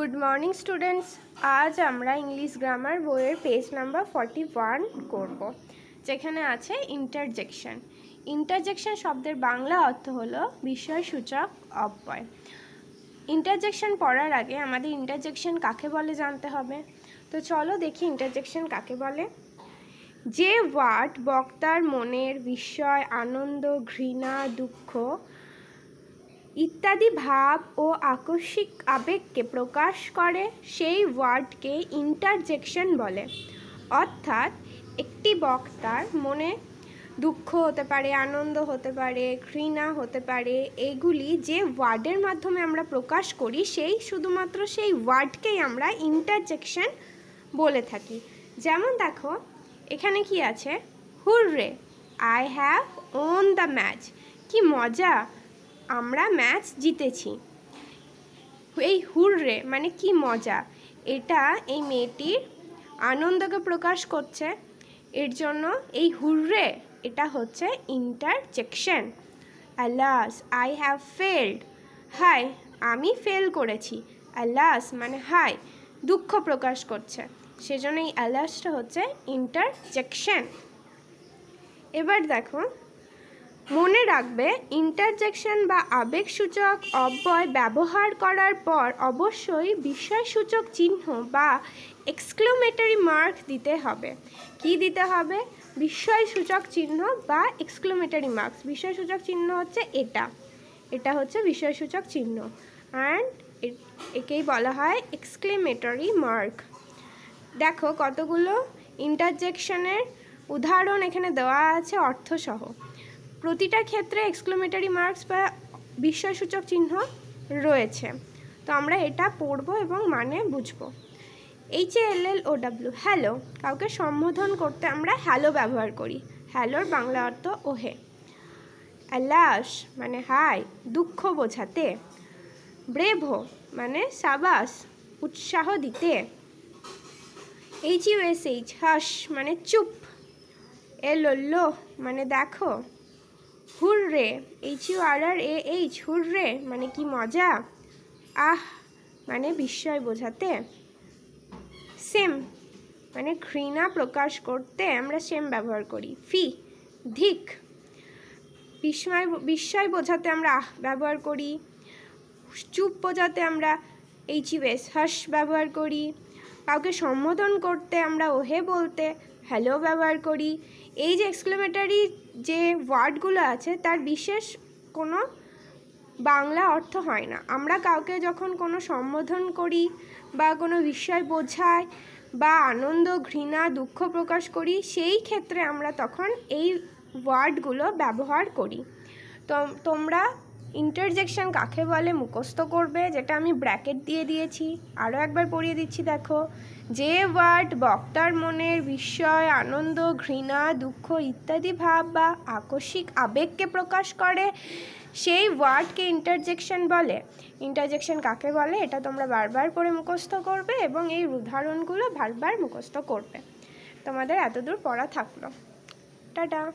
Good morning students. আজ আমরা English grammar বইয়ের পেজ নাম্বার 41 করব, যেখানে আছে ইন্টারজেকশন। ইন্টারজেকশন শব্দের বাংলা অর্থ হলো বিষয়সূচক অব্যয়। ইন্টারজেকশন পড়ার আগে আমাদের ইন্টারজেকশন কাকে বলে জানতে হবে। তো চলো দেখি ইন্টারজেকশন কাকে বলে। যে ওয়ার্ড বক্তার মনের বিস্ময়, আনন্দ, ঘৃণা, দুঃখ ইত্যাদি ভাব ও আকস্মিক আবেগকে প্রকাশ করে সেই ওয়ার্ডকে ইন্টারজেকশন বলে। অর্থাৎ একটি বক্তার মনে দুঃখ হতে পারে, আনন্দ হতে পারে, ঘৃণা হতে পারে, এগুলি যে ওয়ার্ডের মাধ্যমে আমরা প্রকাশ করি শুধুমাত্র সেই ওয়ার্ডকেই আমরা ইন্টারজেকশন বলে থাকি। যেমন দেখো এখানে কি আছে, hurray, I have won the match. কি মজা, আমরা ম্যাচ জিতেছি। এই হুররে মানে কি মজা, এটা এই মেয়েটির আনন্দকে প্রকাশ করছে, এর জন্য এই হুররে এটা হচ্ছে interjection. Alas, I have failed, হাই আমি ফেল করেছি। আলাস মানে হাই, দুঃখ প্রকাশ করছে, সেজন্য এই আলাসটা হচ্ছে ইন্টারজেকশন। এবার দেখো, মনে রাখবে ইন্টারজেকশন বা আবেগসূচক অব্যয় ব্যবহার করার পর অবশ্যই বিস্ময়সূচক চিহ্ন বা এক্সক্লেমেটরি মার্ক দিতে হবে। কি দিতে হবে? বিস্ময়সূচক চিহ্ন বা এক্সক্লেমেটরি মার্কস। বিস্ময়সূচক চিহ্ন হচ্ছে এটা হচ্ছে বিস্ময়সূচক চিহ্ন, অ্যান্ড একেই বলা হয় এক্সক্লেমেটরি মার্ক। দেখো কতগুলো ইন্টারজেকশনের উদাহরণ এখানে দেওয়া আছে অর্থসহ। প্রতিটা ক্ষেত্রে এক্সক্লেমেটরি মার্কস বা বিস্ময়সূচক চিহ্ন রয়েছে। তো আমরা এটা পড়ব এবং মানে বুঝব। HALLOW, হ্যালো, কাউকে সম্বোধন করতে আমরা হ্যালো ব্যবহার করি। হ্যালোর বাংলা অর্থ ওহে। আলাস মানে হাই, দুঃখ বোঝাতে। ব্রেভো মানে সাবাস, উৎসাহ দিতে। HUSH, হাস মানে চুপ। LOL মানে দেখো। হুররে, HURRAH, হুররে মানে কি মজা। আহ মানে বিস্ময় বোঝাতে। সেম মানে ঘৃণা প্রকাশ করতে আমরা সেম ব্যবহার করি। ফি, ধিক, বিস্ময় বোঝাতে আমরা আহ ব্যবহার করি। চুপ বোঝাতে আমরা HUS, হাস ব্যবহার করি। কাউকে সম্বোধন করতে আমরা ওহে বলতে হ্যালো ব্যবহার করি। এই যে এক্সক্লেমেটরি যে ওয়ার্ডগুলো আছে তার বিশেষ কোনো বাংলা অর্থ হয় না। আমরা কাউকে যখন কোনো সম্বোধন করি বা কোনো বিষয় বোঝাই বা আনন্দ, ঘৃণা, দুঃখ প্রকাশ করি, সেই ক্ষেত্রে আমরা তখন এই ওয়ার্ডগুলো ব্যবহার করি। তো তোমরা ইন্টারজেকশন কাকে বলে মুখস্থ করবে, যেটা আমি ব্র্যাকেট দিয়ে দিয়েছি। আরও একবার পড়িয়ে দিচ্ছি, দেখো। যে ওয়ার্ড বক্তার মনের বিস্ময়, আনন্দ, ঘৃণা, দুঃখ ইত্যাদি ভাব বা আকস্মিক আবেগকে প্রকাশ করে সেই ওয়ার্ডকে ইন্টারজেকশন বলে। ইন্টারজেকশন কাকে বলে এটা তোমরা বারবার করে মুখস্থ করবে এবং এই উদাহরণগুলো বারবার মুখস্থ করবে। তোমাদের এতদূর পড়া থাকলো। টাটা।